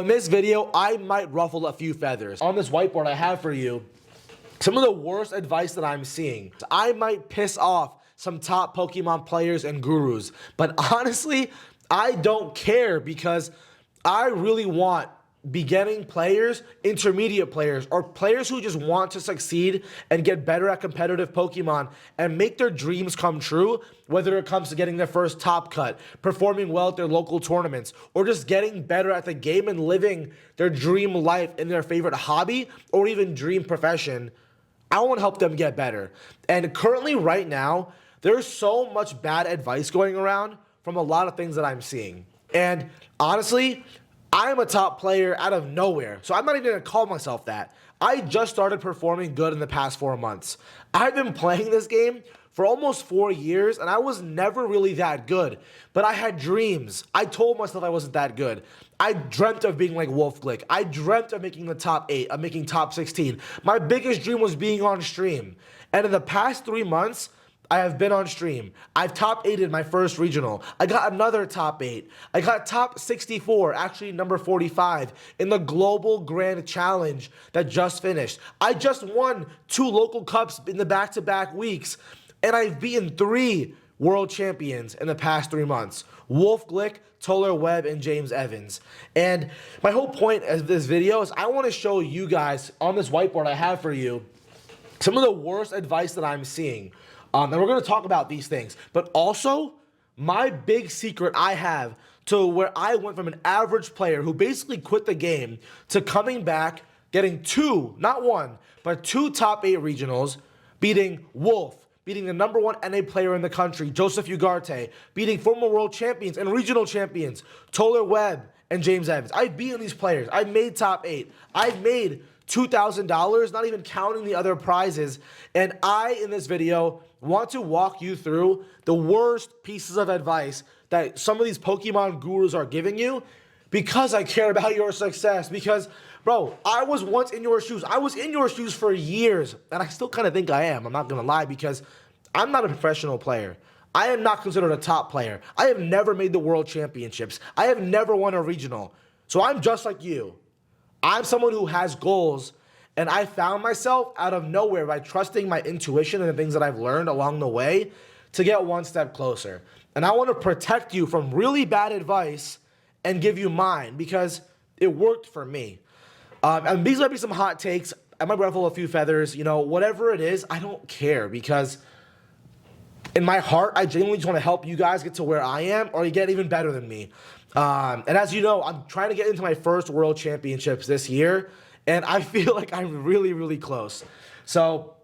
So in this video, I might ruffle a few feathers. On this whiteboard I have for you, some of the worst advice that I'm seeing. I might piss off some top Pokemon players and gurus, but honestly, I don't care because I really want beginning players, intermediate players, or players who just want to succeed and get better at competitive Pokemon and make their dreams come true, whether it comes to getting their first top cut, performing well at their local tournaments, or just getting better at the game and living their dream life in their favorite hobby or even dream profession. I want to help them get better. And currently right now, there's so much bad advice going around from a lot of things that I'm seeing. And honestly, I'm a top player out of nowhere, so I'm not even going to call myself that. I just started performing good in the past 4 months. I've been playing this game for almost 4 years, and I was never really that good. But I had dreams. I told myself I wasn't that good. I dreamt of being like Wolf Glick. I dreamt of making the top 8, of making top 16. My biggest dream was being on stream. And in the past 3 months, I have been on stream. I've top 8'd my first regional. I got another top 8. I got top 64, actually number 45, in the Global Grand Challenge that just finished. I just won 2 local cups in the back-to-back weeks, and I've beaten 3 world champions in the past 3 months. Wolf Glick, Toller Webb, and James Evans. And my whole point of this video is I want to show you guys on this whiteboard I have for you some of the worst advice that I'm seeing. And we're going to talk about these things. But also, my big secret I have to where I went from an average player who basically quit the game to coming back, getting 2, not 1, but 2 top 8 regionals, beating Wolf, beating the #1 NA player in the country, Joseph Ugarte, beating former world champions and regional champions, Toller Webb and James Evans. I've beaten these players. I've made top 8. I've made $2,000, not even counting the other prizes. And I, in this video, want to walk you through the worst pieces of advice that some of these Pokemon gurus are giving you because I care about your success. Because, bro, I was once in your shoes. I was in your shoes for years, and I still kind of think I am. I'm not going to lie, because I'm not a professional player. I am not considered a top player. I have never made the world championships. I have never won a regional. So I'm just like you. I'm someone who has goals, and I found myself out of nowhere by trusting my intuition and the things that I've learned along the way to get one step closer. And I want to protect you from really bad advice and give you mine because it worked for me. And these might be some hot takes. I might ruffle a few feathers. You know, whatever it is, I don't care because in my heart, I genuinely just want to help you guys get to where I am or you get even better than me. And as you know, I'm trying to get into my first world championships this year, and I feel like I'm really, really close. So,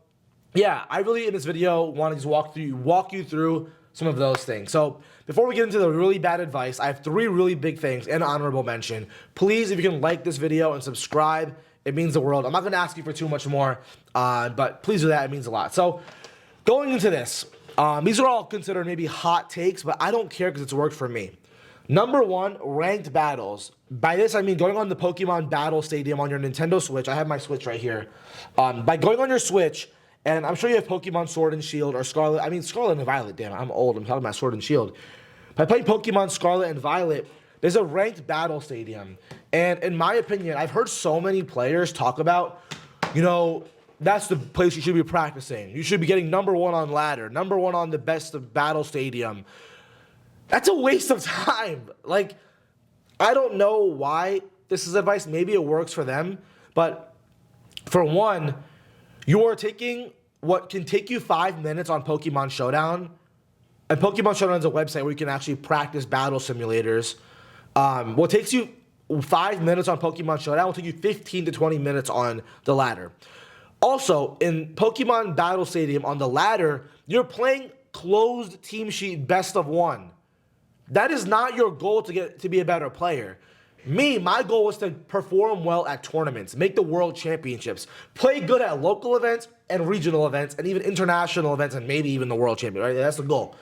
yeah, I really, in this video, want to just walk you through some of those things. So, before we get into the really bad advice, I have 3 really big things and honorable mention. Please, if you can like this video and subscribe, it means the world. I'm not going to ask you for too much more, but please do that. It means a lot. So, going into this, these are all considered maybe hot takes, but I don't care because it's worked for me. #1, ranked battles. By this, I mean going on the Pokemon Battle Stadium on your Nintendo Switch. I have my Switch right here. By going on your Switch, and I'm sure you have Pokemon Sword and Shield or Scarlet. I mean, Scarlet and Violet, damn, I'm old. I'm talking about Sword and Shield. By playing Pokemon Scarlet and Violet, there's a ranked battle stadium. And in my opinion, I've heard so many players talk about, you know, that's the place you should be practicing. You should be getting #1 on ladder, #1 on the best of battle stadium. That's a waste of time. Like, I don't know why this is advice. Maybe it works for them. But for one, you are taking what can take you 5 minutes on Pokemon Showdown. And Pokemon Showdown is a website where you can actually practice battle simulators. What takes you 5 minutes on Pokemon Showdown will take you 15 to 20 minutes on the ladder. Also, in Pokemon Battle Stadium on the ladder, you're playing closed team sheet best of 1. That is not your goal to be a better player. My goal was to perform well at tournaments, make the world championships, play good at local events and regional events and even international events and maybe even the world champion, right? That's the goal.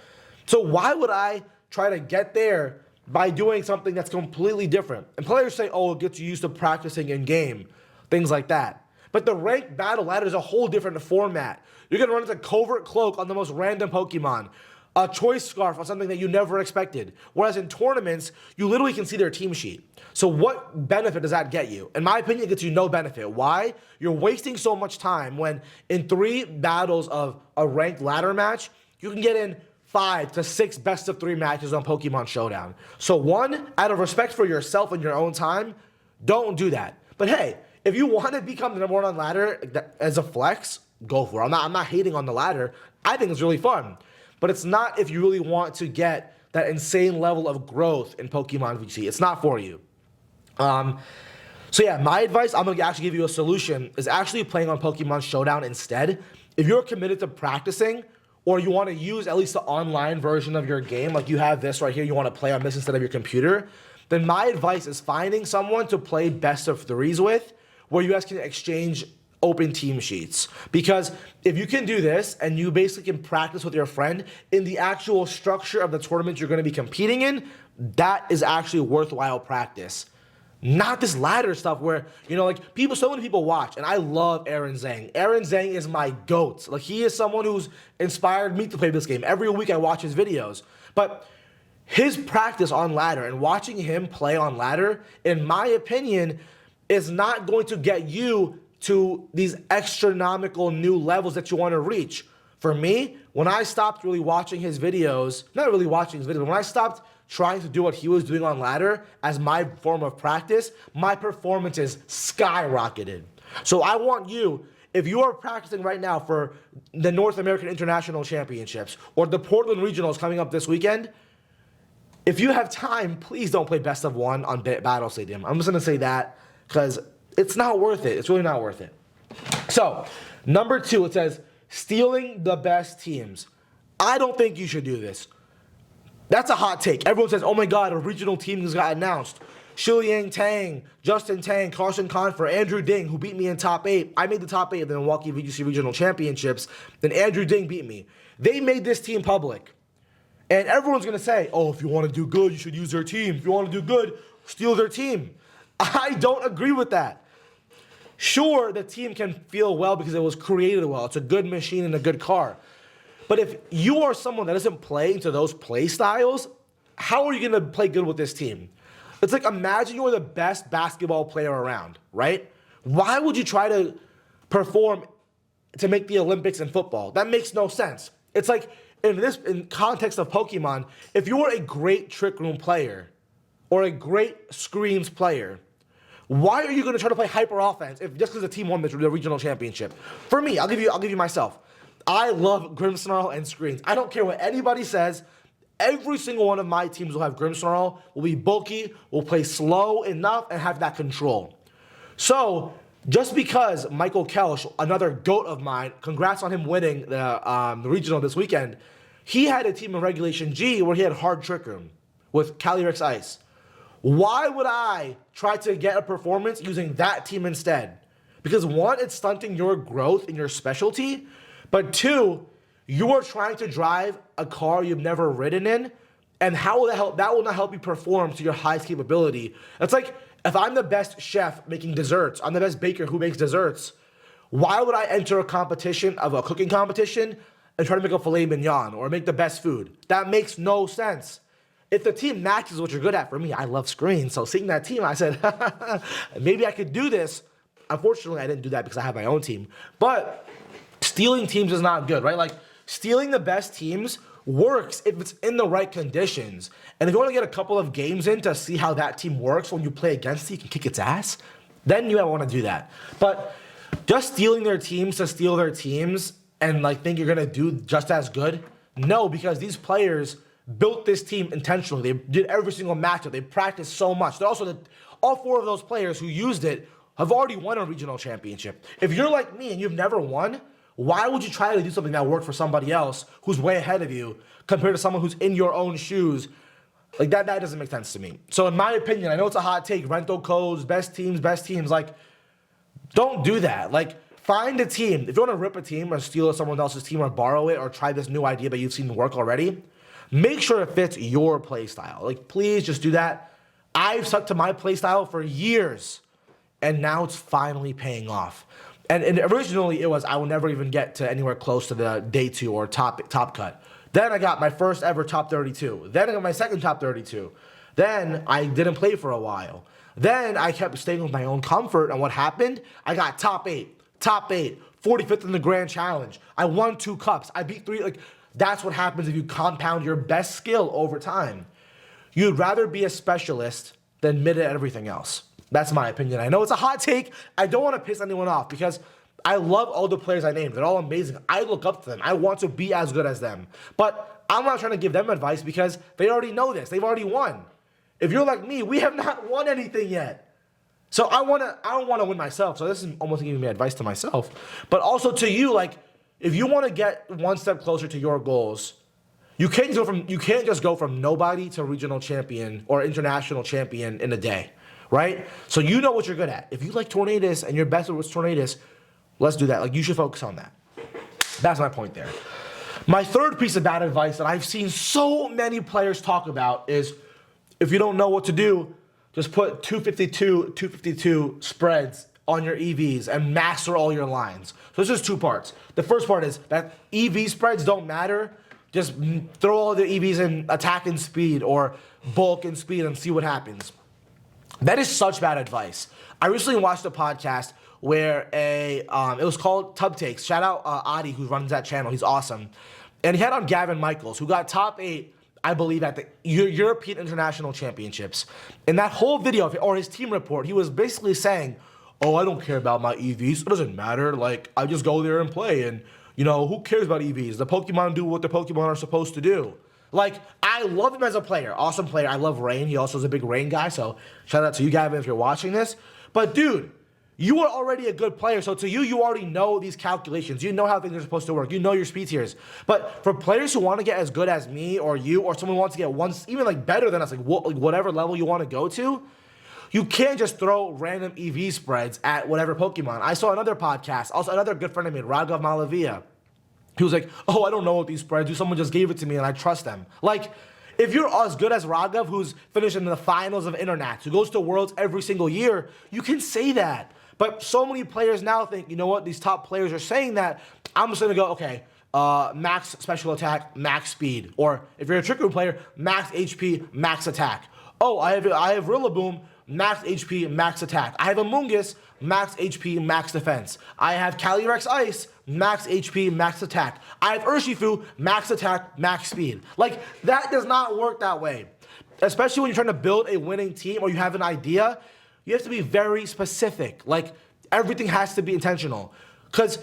So why would I try to get there by doing something that's completely different? And players say, oh, it gets you used to practicing in game, things like that. But the ranked battle ladder is a whole different format. You're going to run into Covert Cloak on the most random Pokemon. a choice scarf on something that you never expected. Whereas in tournaments, you literally can see their team sheet. So what benefit does that get you? In my opinion, it gets you no benefit. Why? You're wasting so much time when in 3 battles of a ranked ladder match, you can get in 5 to 6 best of 3 matches on Pokemon Showdown. So one, out of respect for yourself and your own time, don't do that. But hey, if you want to become the #1 on ladder as a flex, go for it. I'm not hating on the ladder. I think it's really fun. But it's not if you really want to get that insane level of growth in Pokemon VC. It's not for you. So yeah, my advice, I'm going to actually give you a solution, is actually playing on Pokemon Showdown instead. If you're committed to practicing, or you want to use at least the online version of your game, like you have this right here, you want to play on this instead of your computer, then my advice is finding someone to play best of 3s with, where you guys can exchange open team sheets. Because if you can do this and you basically can practice with your friend in the actual structure of the tournament you're going to be competing in, that is actually worthwhile practice. Not this ladder stuff where, you know, like so many people watch, and I love Aaron Zhang. Aaron Zhang is my GOAT. Like, he is someone who's inspired me to play this game. Every week I watch his videos. But his practice on ladder and watching him play on ladder, in my opinion, is not going to get you to these astronomical new levels that you want to reach. For me, when I stopped really watching his videos, not really watching his videos, but when I stopped trying to do what he was doing on ladder as my form of practice, my performances skyrocketed. So I want you, if you are practicing right now for the North American International Championships or the Portland Regionals coming up this weekend, if you have time, please don't play best of 1 on Battle Stadium. I'm just going to say that because it's not worth it. It's really not worth it. So, number 2, it says, stealing the best teams. I don't think you should do this. That's a hot take. Everyone says, oh my God, a regional team just got announced. Shiliang Tang, Justin Tang, Carson Confer, Andrew Ding, who beat me in top 8. I made the top 8 of the Milwaukee VGC Regional Championships. Then Andrew Ding beat me. They made this team public. And everyone's going to say, oh, if you want to do good, you should use their team. If you want to do good, steal their team. I don't agree with that. Sure, the team can feel well because it was created well. It's a good machine and a good car. But if you are someone that doesn't play into those play styles, how are you going to play good with this team? It's like, imagine you were the best basketball player around, right? Why would you try to perform to make the Olympics in football? That makes no sense. It's like, in context of Pokemon, if you were a great Trick Room player or a great Screams player, why are you going to try to play hyper offense if just because the team won the regional championship? For me, I'll give you myself. I love Grimmsnarl and Screens. I don't care what anybody says. Every single one of my teams will have Grimmsnarl, will be bulky, will play slow enough, and have that control. So, just because Michael Kelsch, another GOAT of mine, congrats on him winning the regional this weekend, he had a team in Regulation G where he had hard Trick Room with Calyrex Ice. Why would I try to get a performance using that team instead? Because 1, it's stunting your growth in your specialty, but 2, you are trying to drive a car you've never ridden in, and how will that help? That will not help you perform to your highest capability. It's like, if I'm the best chef making desserts, I'm the best baker who makes desserts, why would I enter a competition of a cooking competition and try to make a filet mignon or make the best food? That makes no sense. If the team matches what you're good at, for me, I love Screens. So seeing that team, I said, maybe I could do this. Unfortunately, I didn't do that because I have my own team. But stealing teams is not good, right? Like, stealing the best teams works if it's in the right conditions. And if you want to get a couple of games in to see how that team works when you play against it, you can kick its ass, then you might want to do that. But just stealing their teams to steal their teams and like think you're going to do just as good, no, because these players built this team intentionally. They did every single matchup. They practiced so much. They're also all 4 of those players who used it have already won a regional championship. If you're like me and you've never won, why would you try to do something that worked for somebody else who's way ahead of you compared to someone who's in your own shoes? Like, that doesn't make sense to me. So in my opinion, I know it's a hot take, rental codes, best teams, like, don't do that. Like, find a team. If you want to rip a team or steal someone else's team or borrow it or try this new idea that you've seen work already, make sure it fits your play style. Like, please just do that. I've stuck to my play style for years, and now it's finally paying off. And originally it was, I will never even get to anywhere close to the day 2 or top cut. Then I got my first ever top 32. Then I got my second top 32. Then I didn't play for a while. Then I kept staying with my own comfort, and what happened? I got top 8, 45th in the Grand Challenge. I won 2 cups. I beat 3. Like, that's what happens if you compound your best skill over time. You'd rather be a specialist than mid at everything else. That's my opinion. I know it's a hot take. I don't want to piss anyone off because I love all the players I named. They're all amazing. I look up to them. I want to be as good as them. But I'm not trying to give them advice because they already know this. They've already won. If you're like me, we have not won anything yet. So I don't want to win myself. So this is almost giving me advice to myself. But also to you, like, if you want to get one step closer to your goals, you can't just go from nobody to regional champion or international champion in a day, right? So you know what you're good at. If you like Tornadus and you're best with Tornadus, let's do that. Like, you should focus on that. That's my point there. My third piece of bad advice that I've seen so many players talk about is, if you don't know what to do, just put 252 spreads on your EVs and master all your lines. So there's just 2 parts. The first part is that EV spreads don't matter. Just throw all the EVs in attack and speed or bulk and speed and see what happens. That is such bad advice. I recently watched a podcast where it was called Tub Takes. Shout out Adi, who runs that channel. He's awesome. And he had on Gavin Michaels, who got top 8, I believe, at the European International Championships. In that whole video, or his team report, he was basically saying, oh, I don't care about my EVs. It doesn't matter. Like, I just go there and play. And, you know, who cares about EVs? The Pokemon do what the Pokemon are supposed to do. Like, I love him as a player. Awesome player. I love Rain. He also is a big Rain guy. So shout out to you, Gavin, if you're watching this. But, dude, you are already a good player. So to you, you already know these calculations. You know how things are supposed to work. You know your speed tiers. But for players who want to get as good as me or you, or someone who wants to get one, even like better than us, like whatever level you want to go to, you can't just throw random EV spreads at whatever Pokemon. I saw another podcast, also another good friend of mine, Raghav Malavia. He was like, oh, I don't know what these spreads do. Someone just gave it to me and I trust them. Like, if you're as good as Raghav, who's finished in the finals of Internats, who goes to Worlds every single year, you can say that. But so many players now think, you know what, these top players are saying that, I'm just going to go, okay, max special attack, max speed. Or if you're a Trick Room player, max HP, max attack. Oh, I have Rillaboom, max HP, max attack. I have Amoonguss, max HP, max defense. I have Calyrex Ice, max HP, max attack. I have Urshifu, max attack, max speed. Like, that does not work that way. Especially when you're trying to build a winning team or you have an idea, you have to be very specific. Like, everything has to be intentional. Because,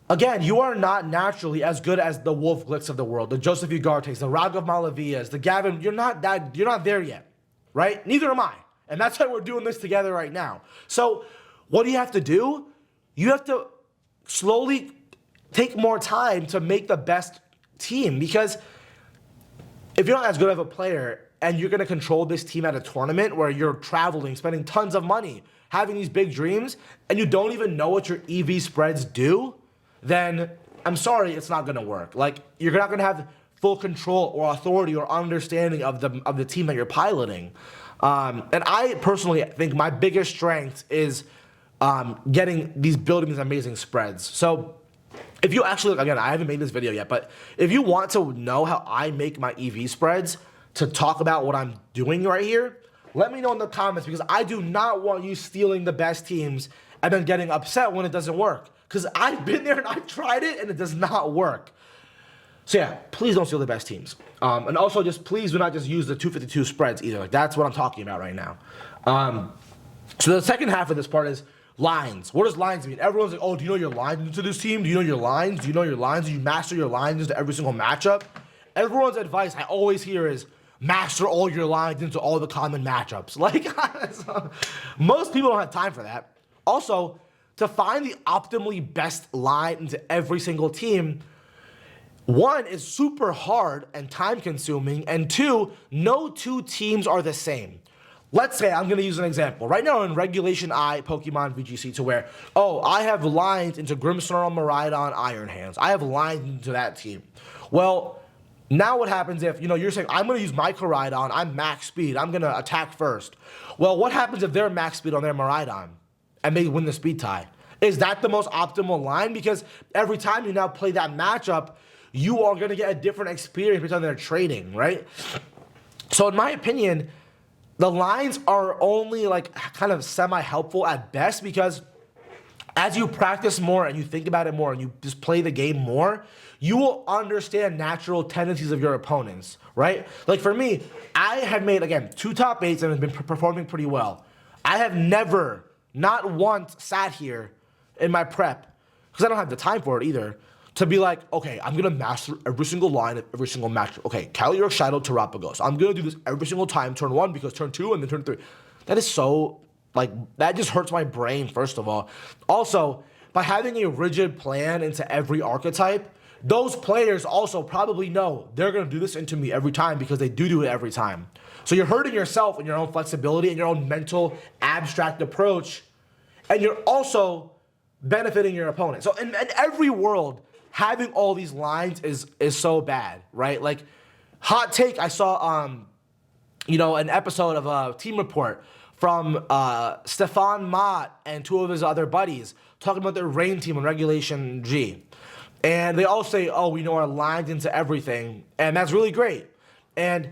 again, you are not naturally as good as the Wolf Glitz of the world, the Joseph Ugartes, the Raghav Malavias, the Gavin. You're not there yet, right? Neither am I. And that's why we're doing this together right now. So what do you have to do? You have to slowly take more time to make the best team, because if you're not as good of a player and you're going to control this team at a tournament where you're traveling, spending tons of money, having these big dreams, and you don't even know what your EV spreads do, then I'm sorry, it's not going to work. Like, you're not going to have full control or authority or understanding of the team that you're piloting. And I personally think my biggest strength is building these amazing spreads. So if you actually, again, I haven't made this video yet, but if you want to know how I make my EV spreads, to talk about what I'm doing right here, let me know in the comments, because I do not want you stealing the best teams and then getting upset when it doesn't work. Because I've been there and I've tried it and it does not work. So yeah, please don't steal the best teams. And also, just please do not just use the 252 spreads either. Like, that's what I'm talking about right now. So the second half of this part is lines. What does lines mean? Everyone's like, oh, do you know your lines into this team? Do you know your lines? Do you know your lines? Do you master your lines into every single matchup? Everyone's advice I always hear is master all your lines into all the common matchups. Like, most people don't have time for that. Also, to find the optimally best line into every single team, one, is super hard and time consuming, and two, no two teams are the same. Let's say, I'm going to use an example. Right now in Regulation I Pokemon VGC, to where, oh, I have lines into Grimmsnarl, Miraidon, Iron Hands. I have lines into that team. Well, now what happens if, you're saying, I'm going to use my Miraidon, I'm max speed, I'm going to attack first. Well, what happens if they're max speed on their Miraidon and they win the speed tie? Is that the most optimal line? Because every time you now play that matchup, you are going to get a different experience based on their trading, right? So in my opinion, the lines are only like kind of semi-helpful at best, because as you practice more and you think about it more and you just play the game more, you will understand natural tendencies of your opponents, right? Like for me, I have made, again, 2 top 8s and have been performing pretty well. I have never, not once, sat here in my prep, because I don't have the time for it either, to be like, okay, I'm gonna master every single line of every single match. Okay, Cagliari Shadow to Rapagos. I'm gonna do this every single time, turn 1, because turn 2, and then turn 3. That is so, like, that just hurts my brain, first of all. Also, by having a rigid plan into every archetype, those players also probably know they're gonna do this into me every time, because they do it every time. So you're hurting yourself in your own flexibility and your own mental abstract approach, and you're also benefiting your opponent. So in every world, having all these lines is so bad, right? Like, hot take, I saw an episode of Team Report from Stefan Mott and 2 of his other buddies talking about their rain team on Regulation G. And they all say, oh, we know our lines into everything, and that's really great. And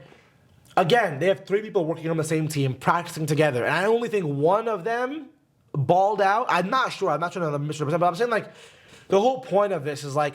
again, they have 3 people working on the same team, practicing together, and I only think one of them balled out. I'm not sure to misrepresent, but I'm saying, like, the whole point of this is, like,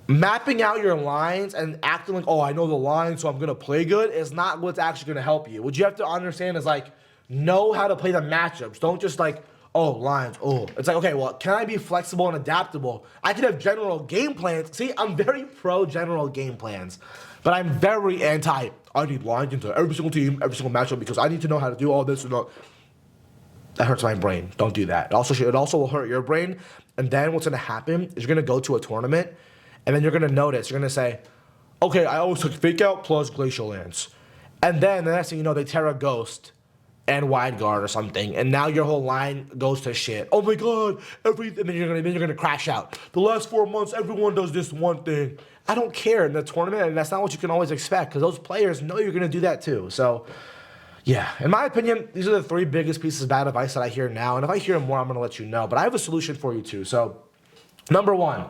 mapping out your lines and acting like, oh, I know the line, so I'm going to play good, is not what's actually going to help you. What you have to understand is, like, know how to play the matchups. Don't just, like, oh, lines, oh. It's like, okay, well, can I be flexible and adaptable? I can have general game plans. See, I'm very pro general game plans, but I'm very anti, I need lines into every single team, every single matchup, because I need to know how to do all this and all. That hurts my brain. Don't do that. It also will hurt your brain. And then what's going to happen is you're going to go to a tournament, and then you're going to notice, you're going to say, okay, I always took Fake Out plus Glacial Lance. And then the next thing you know, they Terra Ghost and Wide Guard or something, and now your whole line goes to shit. Oh my god, and then you're gonna crash out. The last 4 months, everyone does this one thing. I don't care in the tournament, and that's not what you can always expect, because those players know you're gonna do that too. So yeah, in my opinion, these are the 3 biggest pieces of bad advice that I hear now, and if I hear more, I'm gonna let you know. But I have a solution for you too. So, number 1,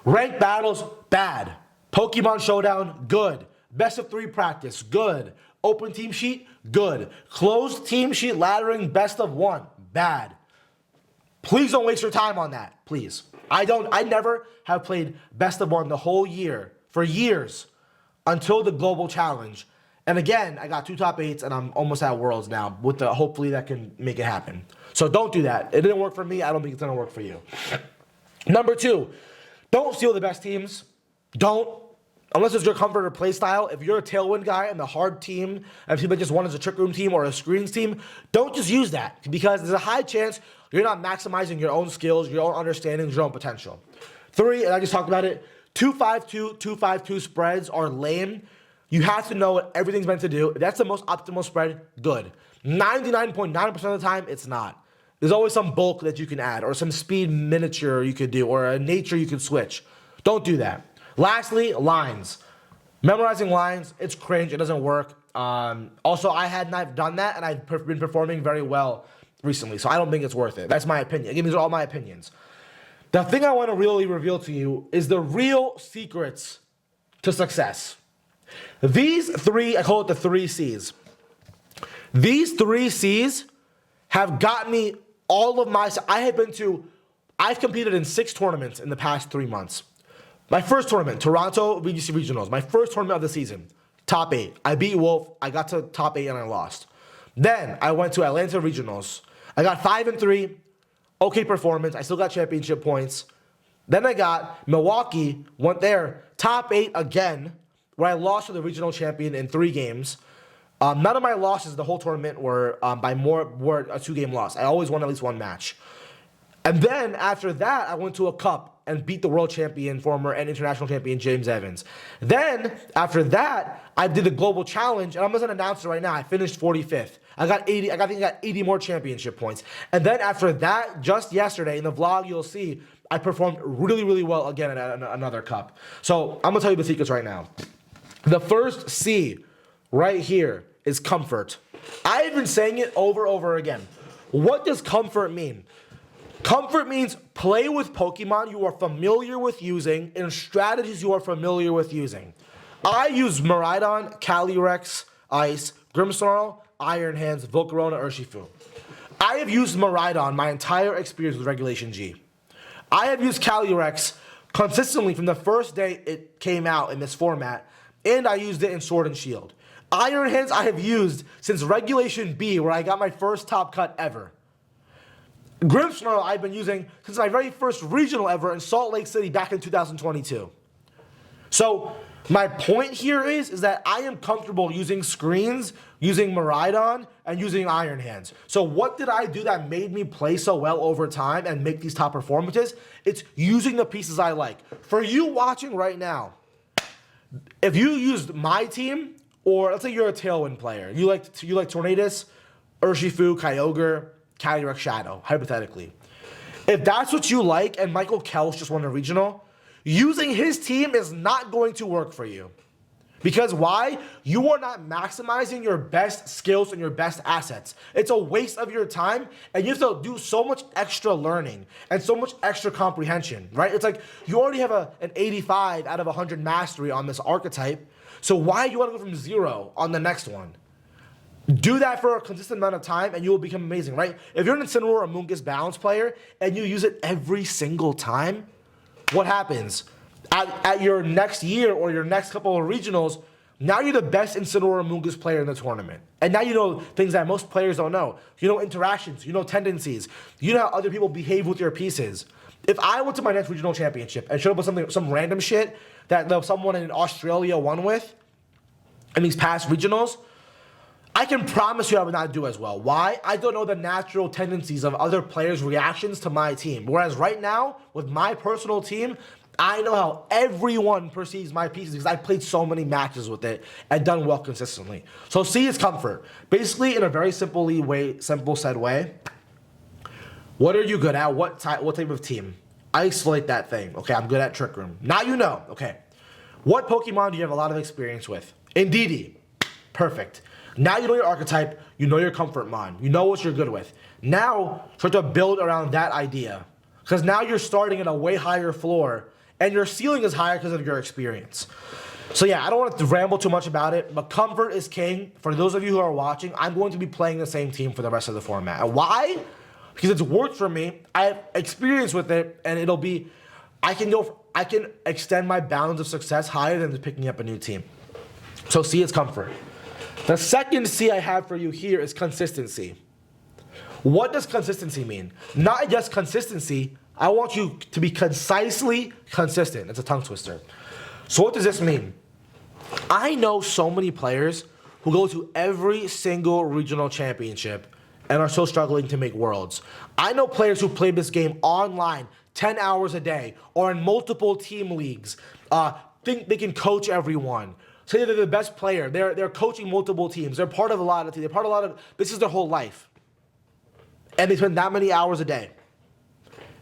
ranked battles, bad. Pokemon Showdown, good. Best of 3 practice, good. Open team sheet, good. Closed team sheet laddering, best of 1, bad. Please don't waste your time on that, please. I never have played best of 1 the whole year, for years, until the Global Challenge. And again, I got 2 top 8s, and I'm almost at Worlds now. Hopefully that can make it happen. So don't do that. It didn't work for me. I don't think it's gonna work for you. Number 2, don't steal the best teams. Don't. Unless it's your comfort or play style. If you're a Tailwind guy and the hard team, and people just want as a Trick Room team or a Screens team, don't just use that, because there's a high chance you're not maximizing your own skills, your own understandings, your own potential. 3, and I just talked about it, 2-5-2, 2-5-2 spreads are lame. You have to know what everything's meant to do. If that's the most optimal spread, good. 99.9% of the time, it's not. There's always some bulk that you can add, or some speed miniature you could do, or a nature you could switch. Don't do that. Lastly, lines. Memorizing lines, it's cringe. It doesn't work. Also, I had not done that, and I've been performing very well recently, so I don't think it's worth it. That's my opinion. Again, these are all my opinions. The thing I want to really reveal to you is the real secrets to success. These 3, I call it the 3 C's. These 3 C's have got me all of my... I've competed in 6 tournaments in the past 3 months. My first tournament, Toronto VGC Regionals, my first tournament of the season, top 8. I beat Wolf, I got to top 8 and I lost. Then I went to Atlanta Regionals. I got 5-3, okay performance, I still got championship points. Then I got Milwaukee, went there, top 8 again, where I lost to the regional champion in 3 games. None of my losses the whole tournament were a 2-game loss. I always won at least 1 match. And then after that, I went to a cup and beat the world champion, former and international champion James Evans. Then after that, I did the global challenge, and I'm gonna announce it right now. I finished 45th. I think I got 80 more championship points. And then after that, just yesterday in the vlog, you'll see I performed really, really well again at another cup. So I'm gonna tell you the secrets right now. The first C right here is comfort. I've been saying it over and over again. What does comfort mean? Comfort means play with Pokemon you are familiar with using and strategies you are familiar with using. I use Miraidon, Calyrex, Ice, Grimmsnarl, Iron Hands, Volcarona, Urshifu. I have used Miraidon my entire experience with Regulation G. I have used Calyrex consistently from the first day it came out in this format, and I used it in Sword and Shield. Iron Hands I have used since Regulation B, where I got my first top cut ever. Grimmsnarl I've been using since my very first regional ever in Salt Lake City back in 2022. So my point here is that I am comfortable using screens, using Miraidon, and using Iron Hands. So what did I do that made me play so well over time and make these top performances? It's using the pieces I like. For you watching right now, if you used my team, or let's say you're a Tailwind player, you like Tornadus, Urshifu, Kyogre, Calyrex, Shadow, hypothetically. If that's what you like and Michael Kelch just won a regional, using his team is not going to work for you. Because why? You are not maximizing your best skills and your best assets. It's a waste of your time, and you have to do so much extra learning and so much extra comprehension, right? It's like you already have an 85 out of 100 mastery on this archetype, so why do you want to go from 0 on the next one? Do that for a consistent amount of time and you will become amazing, right? If you're an Incineroar or Mungus balance player and you use it every single time, what happens? At your next year or your next couple of regionals, now you're the best Incineroar or Mungus player in the tournament. And now you know things that most players don't know. You know interactions, you know tendencies, you know how other people behave with your pieces. If I went to my next regional championship and showed up with some random shit that someone in Australia won with in these past regionals, I can promise you I would not do as well. Why? I don't know the natural tendencies of other players' reactions to my team. Whereas right now, with my personal team, I know how everyone perceives my pieces because I've played so many matches with it and done well consistently. So C is comfort. Basically, in a very simple said way, what are you good at? What type of team? Isolate that thing. Okay, I'm good at Trick Room. Now you know. Okay. What Pokemon do you have a lot of experience with? Indeedee. Perfect. Now you know your archetype, you know your comfort mon, you know what you're good with. Now, start to build around that idea. Because now you're starting at a way higher floor, and your ceiling is higher because of your experience. So yeah, I don't want to ramble too much about it, but comfort is king. For those of you who are watching, I'm going to be playing the same team for the rest of the format. And why? Because it's worked for me, I have experience with it, and it'll be, I can extend my bounds of success higher than just picking up a new team. So C is comfort. The second C I have for you here is consistency. What does consistency mean? Not just consistency, I want you to be concisely consistent. It's a tongue twister. So what does this mean? I know so many players who go to every single regional championship and are still struggling to make worlds. I know players who play this game online 10 hours a day or in multiple team leagues, think they can coach everyone. Say they're the best player. They're coaching multiple teams. They're part of a lot of teams. They're part of a lot of, this is their whole life. And they spend that many hours a day.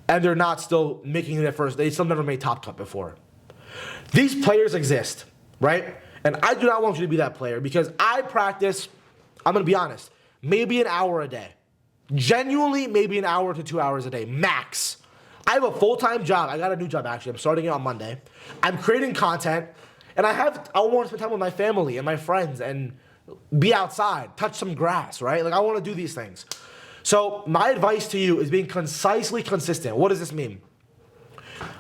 And they're not still making it at first. They still never made Top Cut before. These players exist, right? And I do not want you to be that player because I practice, I'm going to be honest, maybe an hour a day. Genuinely, maybe an hour to 2 hours a day, max. I have a full-time job. I got a new job, actually. I'm starting it on Monday. I'm creating content. And I want to spend time with my family and my friends and be outside, touch some grass, right? Like I want to do these things. So my advice to you is being concisely consistent. What does this mean?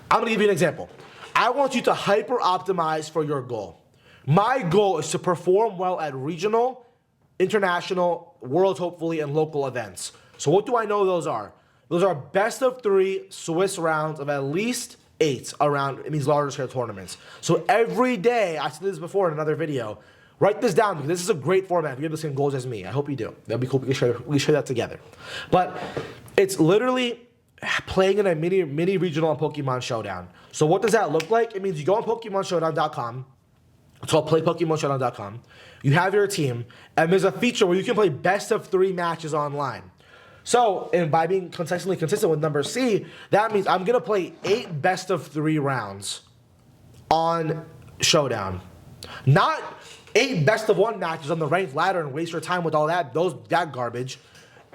I'm going to give you an example. I want you to hyper optimize for your goal. My goal is to perform well at regional, international, worlds hopefully, and local events. So what do I know those are? Those are best of 3 Swiss rounds of at least 8 around in these larger scale tournaments. So every day, I said this before in another video, write this down because this is a great format if you have the same goals as me. I hope you do. That'd be cool. We can share that together. But it's literally playing in a mini regional on Pokemon Showdown. So what does that look like? It means you go on PokemonShowdown.com. It's called playPokemonShowdown.com. You have your team, and there's a feature where you can play best of 3 matches online. So, and by being consistently consistent with number C, that means I'm going to play 8 best of 3 rounds on Showdown. Not 8 best of 1 matches on the ranked ladder and waste your time with all that garbage.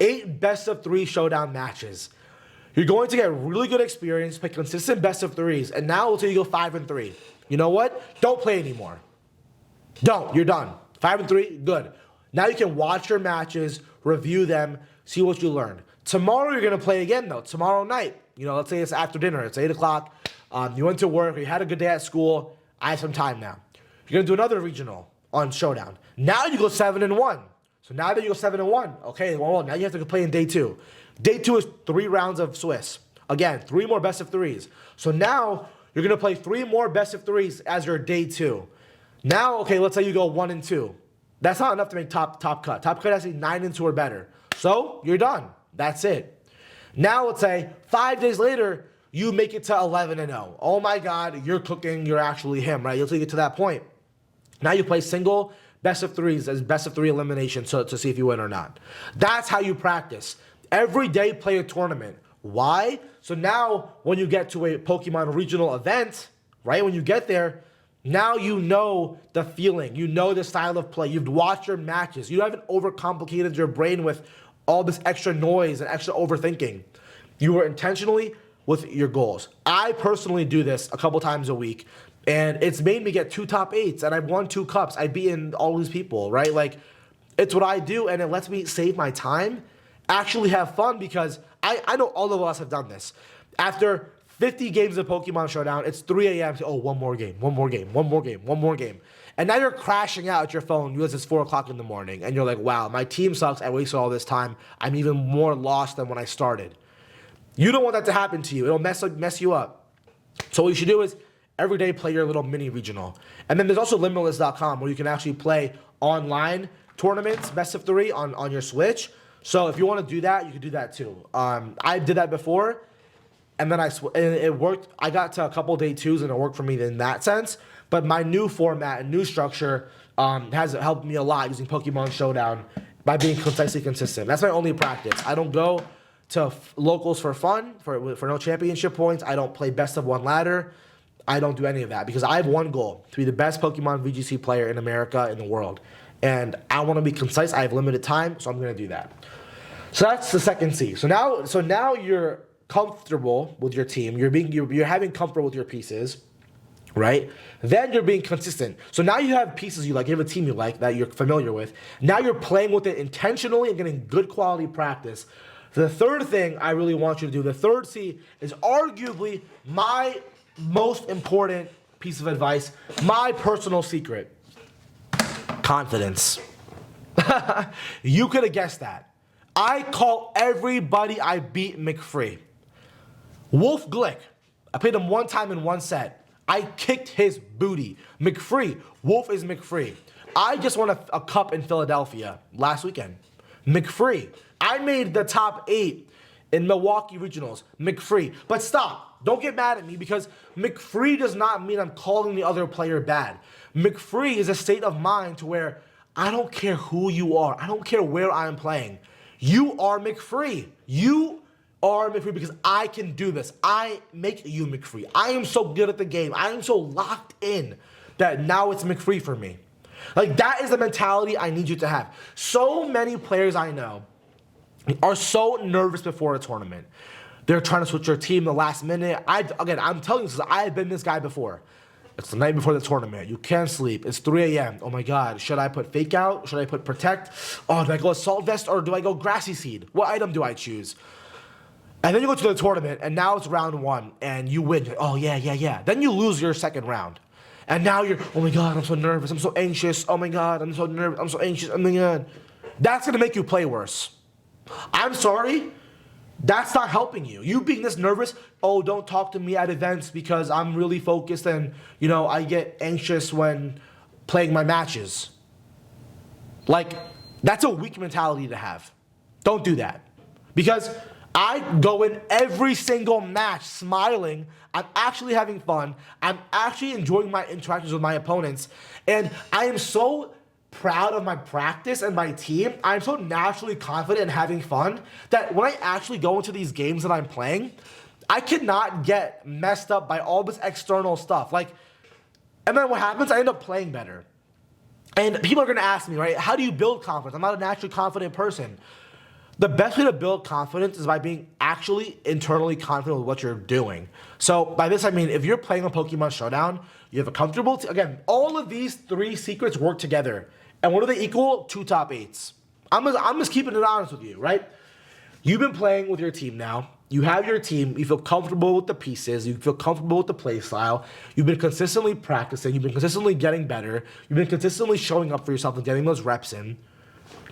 8 best of 3 Showdown matches. You're going to get really good experience, play consistent best of threes, and now until you go 5-3. You know what? Don't play anymore. Don't. You're done. 5-3, good. Now you can watch your matches, review them, see what you learned. Tomorrow you're going to play again, though. Tomorrow night. Let's say it's after dinner. It's 8 o'clock. You went to work. You had a good day at school. I have some time now. You're going to do another regional on Showdown. Now you go 7-1. So now that you go 7-1, okay, well, now you have to play in day 2. Day 2 is 3 rounds of Swiss. Again, 3 more best of threes. So now you're going to play 3 more best of threes as your day 2. Now, okay, let's say you go 1-2. That's not enough to make top cut. Top cut has to be 9-2 or better. So you're done. That's it. Now let's say 5 days later, you make it to 11-0. Oh my God, you're cooking. You're actually him, right? You'll take it to that point. Now you play single best of threes as best of 3 elimination to see if you win or not. That's how you practice. Every day play a tournament. Why? So now when you get to a Pokemon regional event, right? When you get there, now you know the feeling. You know the style of play. You've watched your matches. You haven't overcomplicated your brain with all this extra noise and extra overthinking. You were intentionally with your goals. I personally do this a couple times a week, and it's made me get 2 top 8s, and I've won 2 cups. I've beaten all these people, right? Like, it's what I do, and it lets me save my time, actually have fun, because I know all of us have done this. After 50 games of Pokemon Showdown, it's 3 a.m. Oh, one more game. And now you're crashing out at your phone. You realize it's 4 o'clock in the morning, and you're like, wow, my team sucks. I wasted all this time. I'm even more lost than when I started. You don't want that to happen to you. It'll mess you up. So what you should do is every day play your little mini regional. And then there's also limitless.com where you can actually play online tournaments, best of 3 on your Switch. So if you want to do that, you can do that too. I did that before, and then it worked. I got to a couple day 2s, and it worked for me in that sense. But my new format and new structure has helped me a lot using Pokemon Showdown by being concisely consistent. That's my only practice. I don't go to locals for fun, for no championship points. I don't play best of 1 ladder. I don't do any of that because I have one goal: to be the best Pokemon VGC player in America, in the world. And I want to be concise. I have limited time, so I'm going to do that. So that's the second C. So now you're comfortable with your team. You're having comfort with your pieces, right? Then you're being consistent. So now you have pieces you like. You have a team you like that you're familiar with. Now you're playing with it intentionally and getting good quality practice. The third thing I really want you to do, the third C, is arguably my most important piece of advice, my personal secret. Confidence. You could have guessed that. I call everybody I beat McFree. Wolf Glick, I played him 1 time in 1 set. I kicked his booty. McFree, Wolf is McFree. I just won a cup in Philadelphia last weekend. McFree. I made the top 8 in Milwaukee Regionals. McFree. But stop. Don't get mad at me because McFree does not mean I'm calling the other player bad. McFree is a state of mind to where I don't care who you are. I don't care where I'm playing. You are McFree. You are McFree because I can do this. I make you McFree. I am so good at the game. I am so locked in that now it's McFree for me. Like, that is the mentality I need you to have. So many players I know are so nervous before a tournament. They're trying to switch their team the last minute. I'm telling you this, I've been this guy before. It's the night before the tournament. You can't sleep. It's 3 a.m. Oh my God. Should I put fake out? Should I put protect? Oh, do I go assault vest or do I go grassy seed? What item do I choose? And then you go to the tournament and now it's round 1 and you win. You're like, oh yeah. Then you lose your second round. And now you're, oh my God, I'm so nervous. I'm so anxious. Oh my God, I'm so nervous. I'm so anxious. Oh my God. That's going to make you play worse. I'm sorry. That's not helping you. You being this nervous, oh, don't talk to me at events because I'm really focused and, I get anxious when playing my matches. Like, that's a weak mentality to have. Don't do that. Because I go in every single match smiling. I'm actually having fun. I'm actually enjoying my interactions with my opponents. And I am so proud of my practice and my team. I'm so naturally confident and having fun that when I actually go into these games that I'm playing, I cannot get messed up by all this external stuff. And then what happens? I end up playing better. And people are going to ask me, right, how do you build confidence? I'm not a naturally confident person. The best way to build confidence is by being actually internally confident with what you're doing. So by this I mean, if you're playing a Pokemon Showdown, you have a comfortable, again, all of these 3 secrets work together. And what do they equal? 2 top 8s. I'm just keeping it honest with you, right? You've been playing with your team now. You have your team. You feel comfortable with the pieces. You feel comfortable with the play style. You've been consistently practicing. You've been consistently getting better. You've been consistently showing up for yourself and getting those reps in.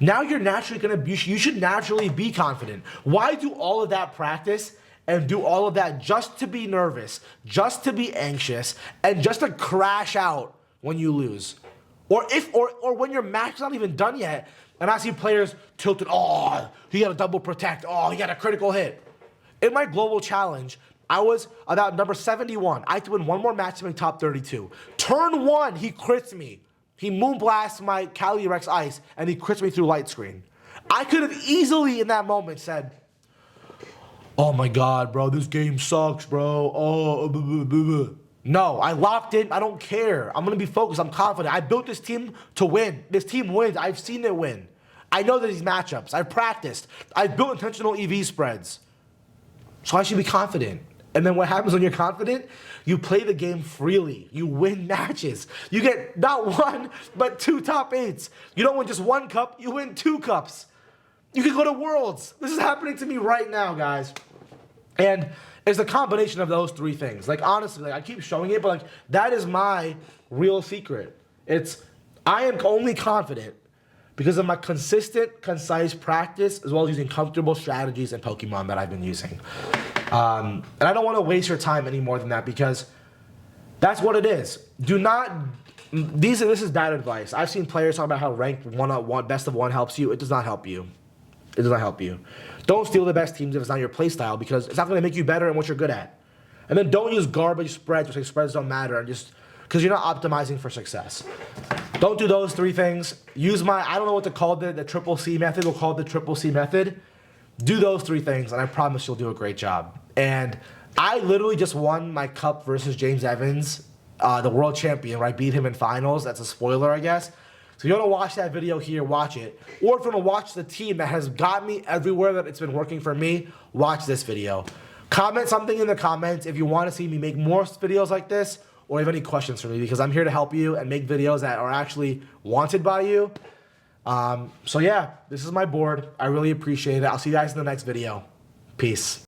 Now you're naturally you should naturally be confident. Why do all of that practice and do all of that just to be nervous, just to be anxious, and just to crash out when you lose? Or when your match is not even done yet, and I see players tilted, oh, he got a double protect, oh, he got a critical hit. In my global challenge, I was about number 71. I had to win one more match to make top 32. Turn 1, he crits me. He moonblasts my Calyrex Ice, and he crits me through light screen. I could have easily, in that moment, said, oh my God, bro, this game sucks, bro. Oh, blah, blah, blah, blah. No, I locked in. I don't care. I'm going to be focused. I'm confident. I built this team to win. This team wins. I've seen it win. I know these matchups. I've practiced. I've built intentional EV spreads. So I should be confident. And then what happens when you're confident? You play the game freely. You win matches. You get not 1, but 2 top 8s. You don't win just 1 cup. You win 2 cups. You can go to Worlds. This is happening to me right now, guys. And it's a combination of those 3 things. Like, honestly, like, I keep showing it, but like, that is my real secret. I am only confident because of my consistent, concise practice, as well as using comfortable strategies and Pokemon that I've been using. And I don't want to waste your time any more than that, because that's what it is. Do not, this is bad advice. I've seen players talk about how ranked 1-on-1, best of 1 helps you. It does not help you. It does not help you. Don't steal the best teams if it's not your playstyle, because it's not going to make you better in what you're good at. And then don't use garbage spreads, which spreads don't matter, and just because you're not optimizing for success. Don't do those 3 things. Use I don't know what to call the triple C method. We'll call it the triple C method. Do those 3 things, and I promise you'll do a great job. And I literally just won my cup versus James Evans, the world champion, where I beat him in finals. That's a spoiler, I guess. So if you want to watch that video here, watch it. Or if you want to watch the team that has got me everywhere that it's been working for me, watch this video. Comment something in the comments if you want to see me make more videos like this, or have any questions for me, because I'm here to help you and make videos that are actually wanted by you. So yeah, this is my board. I really appreciate it. I'll see you guys in the next video. Peace.